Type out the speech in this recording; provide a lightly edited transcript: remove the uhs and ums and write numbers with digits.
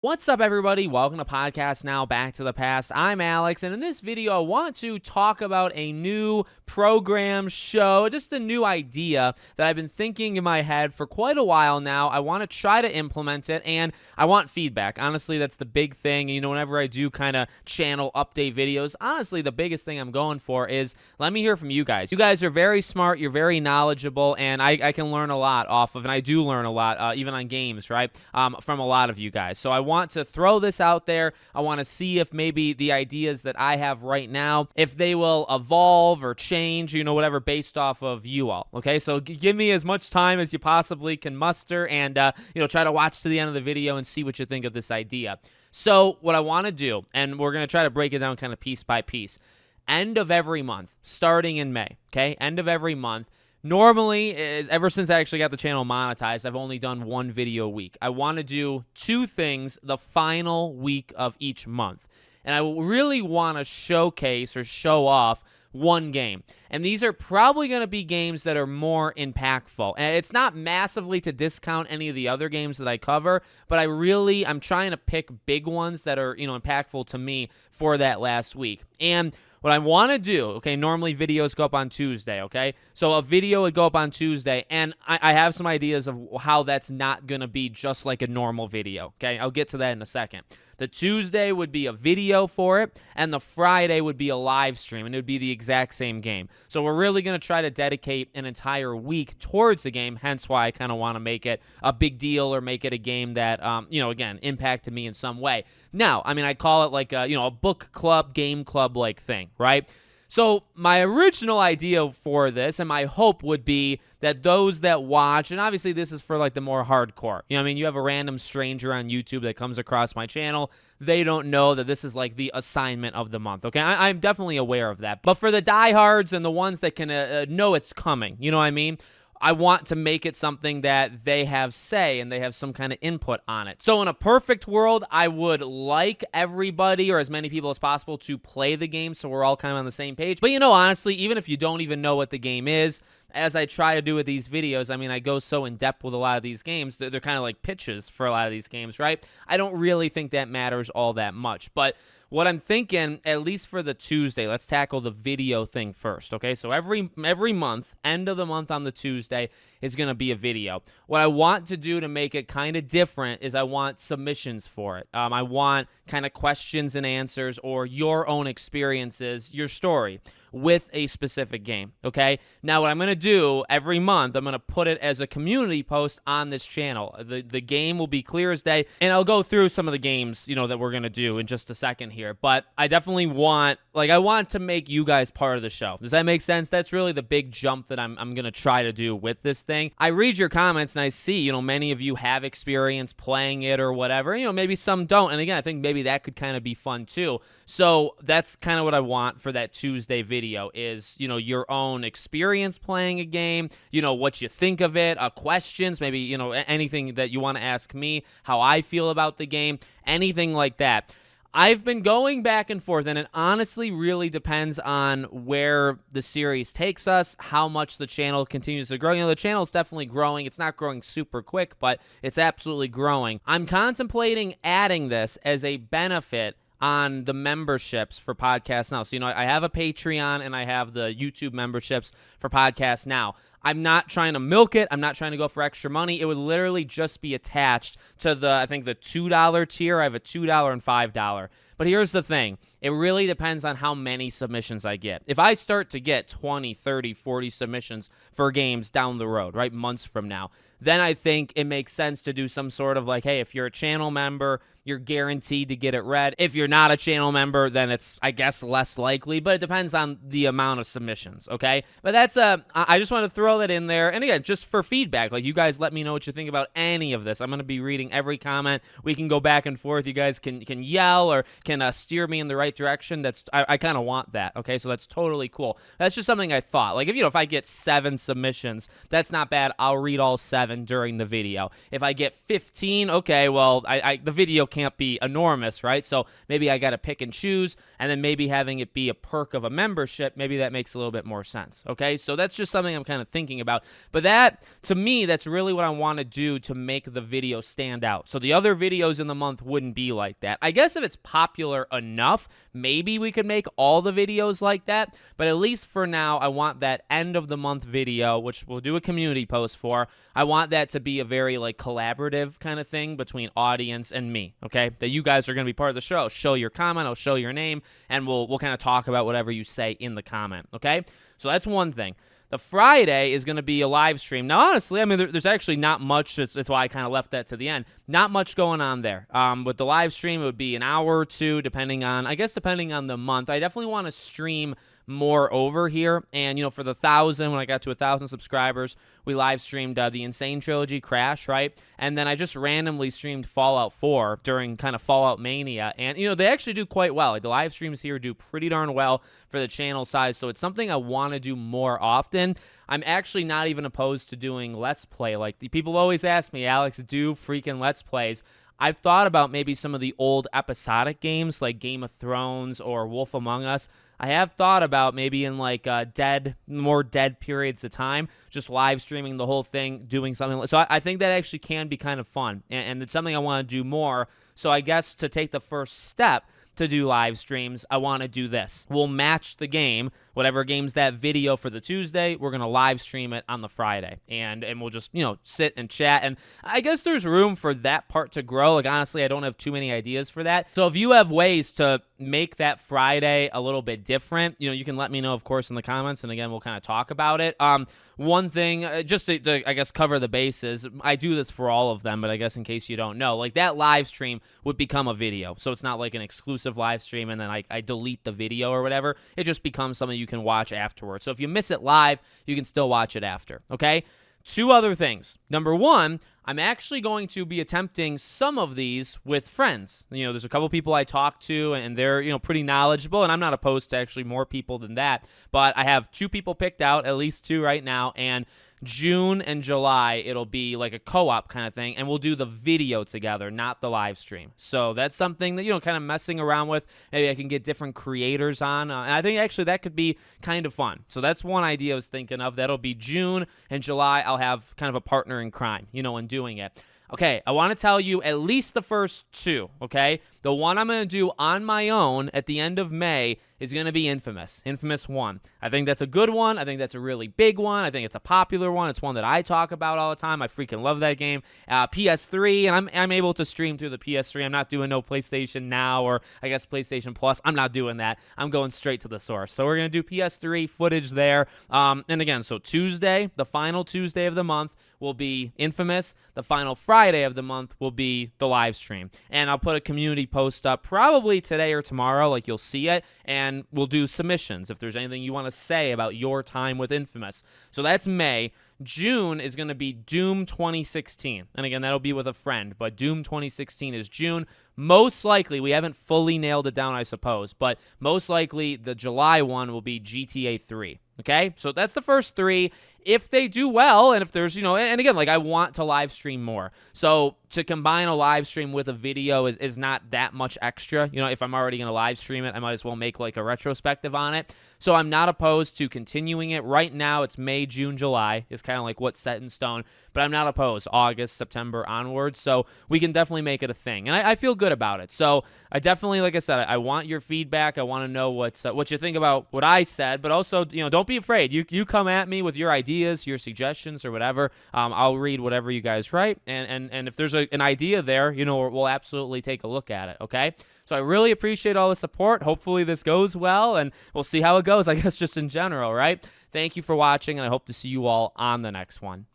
What's up, everybody? Welcome to Podcast Now, Back to the Past. I'm Alex, and in this video, I want to talk about a new program, show, just a new idea that I've been thinking in my head for quite a while now. I want to try to implement it, and I want feedback. Honestly, that's the big thing. You know, whenever I do kind of channel update videos, honestly, the biggest thing I'm going for is let me hear from you guys. You guys are very smart, you're very knowledgeable, and I can learn a lot off of, and I do learn a lot, even on games, right, from a lot of you guys. So I want to throw this out there. I want to see if maybe the ideas that I have right now, if they will evolve or change, you know, whatever, based off of you all. Okay, so give me as much time as you possibly can muster, and try to watch to the end of the video and see what you think of this idea. So what I want to do, and we're going to try to break it down kind of piece by piece, end of every month, starting in May, okay, end of every month. Normally, ever since I actually got the channel monetized, I've only done one video a week. I want to do two things the final week of each month. And I really want to showcase or show off one game. And these are probably going to be games that are more impactful. And it's not massively to discount any of the other games that I cover, but I'm trying to pick big ones that are, impactful to me for that last week. And what I want to do, okay, normally videos go up on Tuesday, okay? So a video would go up on Tuesday, and I have some ideas of how that's not going to be just like a normal video, okay? I'll get to that in a second. The Tuesday would be a video for it, and the Friday would be a live stream, and it would be the exact same game. So we're really going to try to dedicate an entire week towards the game, hence why I kind of want to make it a big deal or make it a game that, again, impacted me in some way. Now, I call it like a book club, game club-like thing, right? So my original idea for this and my hope would be that those that watch, and obviously this is for like the more hardcore, you have a random stranger on YouTube that comes across my channel. They don't know that this is like the assignment of the month, okay? I'm definitely aware of that. But for the diehards and the ones that can know it's coming, you know what I mean? I want to make it something that they have say and they have some kind of input on it. So in a perfect world, I would like everybody or as many people as possible to play the game so we're all kind of on the same page. But honestly, even if you don't even know what the game is, as I try to do with these videos, I go so in depth with a lot of these games. They're kind of like pitches for a lot of these games, right? I don't really think that matters all that much. But what I'm thinking, at least for the Tuesday, let's tackle the video thing first, okay? So every month, end of the month on the Tuesday, is going to be a video. What I want to do to make it kind of different is I want submissions for it. I want kind of questions and answers or your own experiences, your story with a specific game, okay? Now, what I'm going to do every month, I'm going to put it as a community post on this channel. The game will be clear as day, and I'll go through some of the games, that we're going to do in just a second here. But I definitely want to make you guys part of the show. Does that make sense? That's really the big jump that I'm going to try to do with this thing. I read your comments and I see, many of you have experience playing it or whatever. Maybe some don't. And again, I think maybe that could kind of be fun too. So that's kind of what I want for that Tuesday video is, your own experience playing a game, what you think of it, questions, maybe, anything that you want to ask me, how I feel about the game, anything like that. I've been going back and forth, and it honestly really depends on where the series takes us, how much the channel continues to grow. The channel's definitely growing. It's not growing super quick, but it's absolutely growing. I'm contemplating adding this as a benefit on the memberships for Podcast Now. So, I have a Patreon and I have the YouTube memberships for Podcast Now. I'm not trying to milk it. I'm not trying to go for extra money. It would literally just be attached to I think the $2 tier. I have a $2 and $5. But here's the thing. It really depends on how many submissions I get. If I start to get 20, 30, 40 submissions for games down the road, right, months from now, then I think it makes sense to do some sort of like, hey, if you're a channel member, you're guaranteed to get it read. If you're not a channel member, then it's, I guess, less likely, but it depends on the amount of submissions, okay? But that's, I just want to throw that in there. And again, just for feedback, like you guys let me know what you think about any of this. I'm going to be reading every comment. We can go back and forth. You guys can yell or can steer me in the right direction. I kind of want that, okay? So that's totally cool. That's just something I thought. Like if I get 7 submissions, that's not bad. I'll read all 7 during the video. If I get 15, okay, well, the video can't be enormous, right? So maybe I got to pick and choose, and then maybe having it be a perk of a membership, maybe that makes a little bit more sense, okay? So that's just something I'm kind of thinking thinking about. But that, to me, that's really what I want to do to make the video stand out. So the other videos in the month wouldn't be like that. I guess if it's popular enough, maybe we could make all the videos like that. But at least for now, I want that end of the month video, which we'll do a community post for. I want that to be a very like collaborative kind of thing between audience and me, okay? That you guys are going to be part of the show. Show your comment, I'll show your name, and we'll kind of talk about whatever you say in the comment, okay? So that's one thing. The Friday is going to be a live stream. Now, honestly, I mean, there's actually not much. That's why I kind of left that to the end. Not much going on there. With the live stream, it would be an hour or two, depending on the month. I definitely want to stream more over here. And, you know, for the 1,000, when I got to 1,000 subscribers, we live streamed the Insane Trilogy Crash, right? And then I just randomly streamed Fallout 4 during kind of Fallout Mania. And, you know, they actually do quite well. Like, the live streams here do pretty darn well for the channel size. So it's something I want to do more often. I'm actually not even opposed to doing Let's Play. Like, the people always ask me, Alex, do freaking Let's Plays. I've thought about maybe some of the old episodic games like Game of Thrones or Wolf Among Us. I have thought about maybe in like more dead periods of time, just live streaming the whole thing, doing something. So I think that actually can be kind of fun, and it's something I want to do more. So I guess to take the first step to do live streams, I want to do this. We'll match the game. Whatever game's that video for the Tuesday, we're going to live stream it on the Friday. And we'll just, you know, sit and chat. And I guess there's room for that part to grow. Like, honestly, I don't have too many ideas for that. So if you have ways to make that Friday a little bit different, you know, you can let me know, of course, in the comments. And again, we'll kind of talk about it. One thing, just to, I guess, cover the bases, I do this for all of them, but I guess in case you don't know, like that live stream would become a video. So it's not like an exclusive live stream and then I delete the video or whatever. It just becomes something you can watch afterwards. So if you miss it live, you can still watch it after, okay? Two other things. Number one, I'm actually going to be attempting some of these with friends. You know, there's a couple people I talk to, and they're, you know, pretty knowledgeable, and I'm not opposed to actually more people than that. But I have 2 people picked out, at least 2 right now, and June and July, it'll be like a co-op kind of thing, and we'll do the video together, not the live stream. So that's something that, you know, kind of messing around with. Maybe I can get different creators on, and I think actually that could be kind of fun. So that's one idea I was thinking of. That'll be June and July. I'll have kind of a partner in crime, you know, in doing it. Okay, I want to tell you at least the first 2, okay? The one I'm going to do on my own at the end of May is going to be Infamous. Infamous 1. I think that's a good one. I think that's a really big one. I think it's a popular one. It's one that I talk about all the time. I freaking love that game. PS3, and I'm able to stream through the PS3. I'm not doing no PlayStation Now or I guess PlayStation Plus. I'm not doing that. I'm going straight to the source. So we're going to do PS3 footage there. And again, so Tuesday, the final Tuesday of the month, will be Infamous. The final Friday of the month will be the live stream. And I'll put a community post up probably today or tomorrow, like you'll see it, and we'll do submissions if there's anything you want to say about your time with Infamous. So that's May. June is going to be Doom 2016. And again, that'll be with a friend, but Doom 2016 is June. Most likely, we haven't fully nailed it down, I suppose, but most likely the July one will be GTA 3. Okay, so that's the first 3. If they do well, and if there's, you know, and again, like I want to live stream more. So to combine a live stream with a video is not that much extra. You know, if I'm already going to live stream it, I might as well make like a retrospective on it. So I'm not opposed to continuing it. Right now, it's May, June, July is kind of like what's set in stone, but I'm not opposed August, September onwards. So we can definitely make it a thing, and I feel good about it. So I definitely, like I said, I want your feedback. I want to know what you think about what I said, but also, you know, don't be afraid. You come at me with your ideas, your suggestions, or whatever. I'll read whatever you guys write, and if there's an idea there, you know, we'll absolutely take a look at it. Okay. So I really appreciate all the support. Hopefully this goes well, and we'll see how it goes, I guess, just in general, right? Thank you for watching, and I hope to see you all on the next one.